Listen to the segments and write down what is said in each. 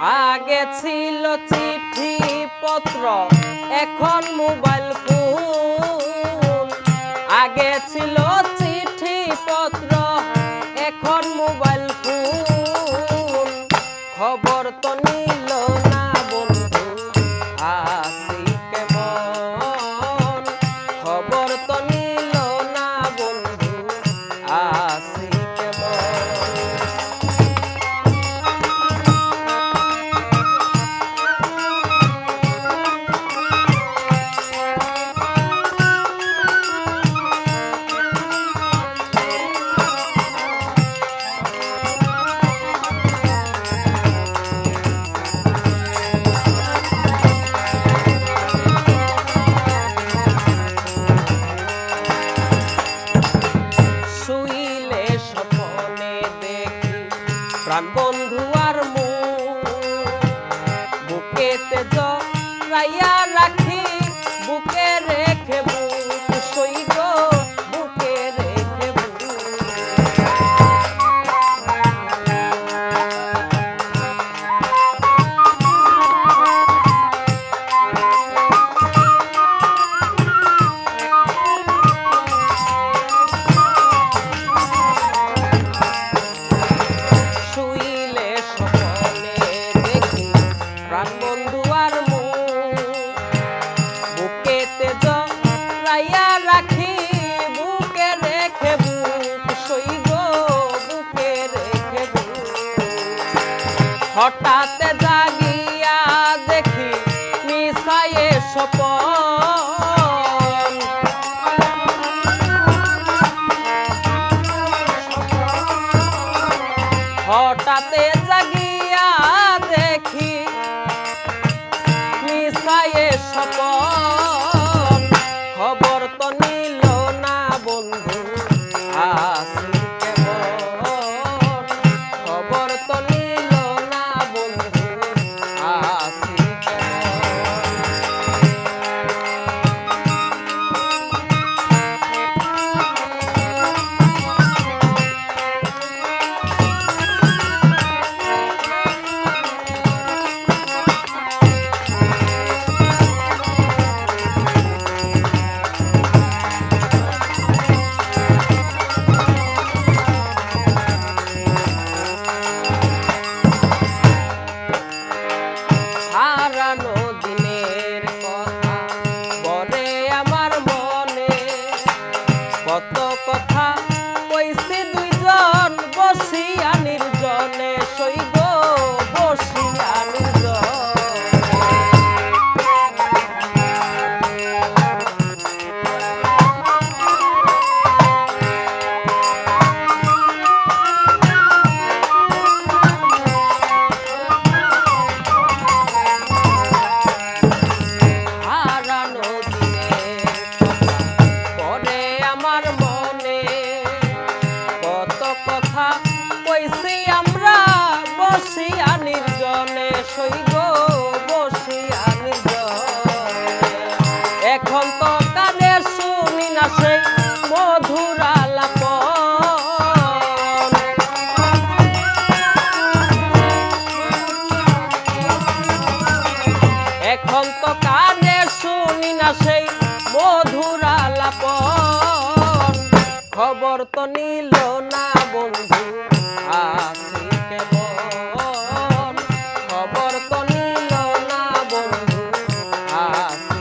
আগে ছিল চিঠি পত্র, এখন মোবাইল ফোন। আগে ছিল চিঠি পত্র, এখন মোবাইল ফোন। খবর তো নিল না বন্ধু, আসি কেমন? খবর তো নিল না বন্ধু, আসি প্রাণ বন্ধু আর বুকেতে জড়াইয়া রাখি, বুকে রেখে বুক সইব, বুকে রেখে হঠাৎ জাগিয়া দেখি মিশায়ে স্বপন। হঠাৎ জাগিয়া দেখি মিশায়ে স্বপন। খবর তো নিল না বন্ধু, আসি কত কথা কইছি দুইজন বসিয়া নির্জনে, সইব বসিয়া বসিয়া নির্জনে, সইব বসিয়া নির্জনে। এখন তো কানে শুনি না সেই মধুর আলাপন। এখন তো কানে শুনি না সেই মধুর আলাপন। খবর তো নিল না বন্ধু, আসি কেমন? খবর তো নিল না বন্ধু, আসি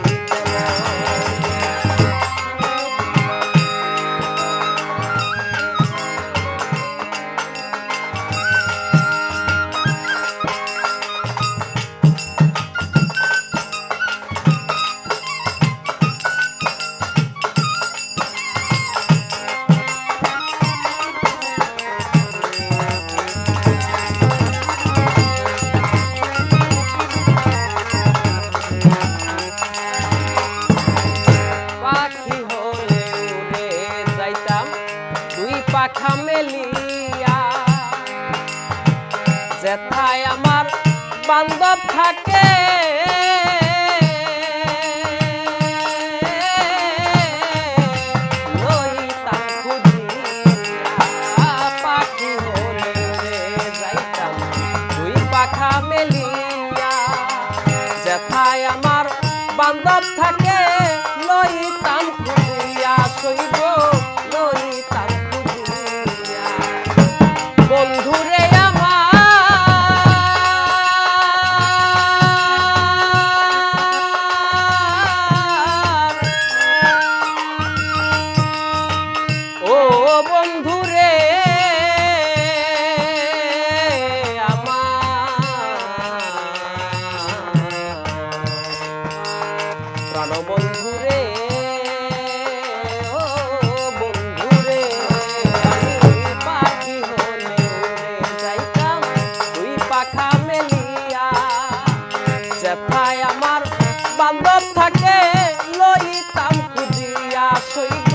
পাখা মেলিয়া, যেথায় আমার বান্ধব থাকে লইতাম খুঁজিয়া। পাখি হলে যাইতাম তুই পাখা পাখা মেলিয়া যেথায় আমার বান্ধব থাকে লইতাম খুঁজিয়া সইব লইতাম খুঁজিয়া বন্ধুরে আমার ও বন্ধুরে প্রাণবন্ধুরে ও বন্ধুরে আমি পাখি হলে উড়ে যাইতাম তুই পাখা মেলিয়া যেথায় আমার বান্ধব থাকে লইতাম খুঁজিয়া সইব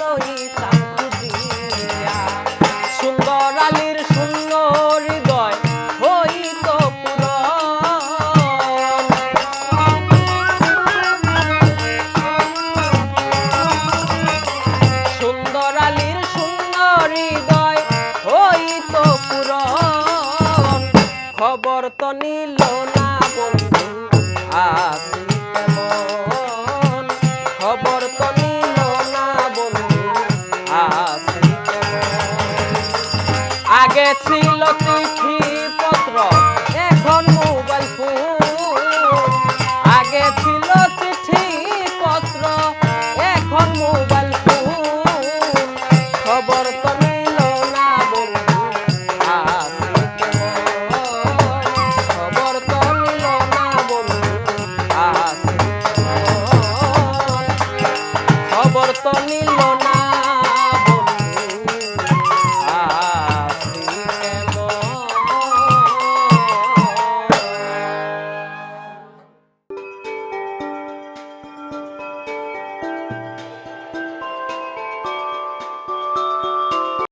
লইতাম খুঁজিয়া সুন্দর আলীর শূন্য হৃদয় হইত হৃদয় হইত পুরন খবর তো নিল না বন্ধু আসি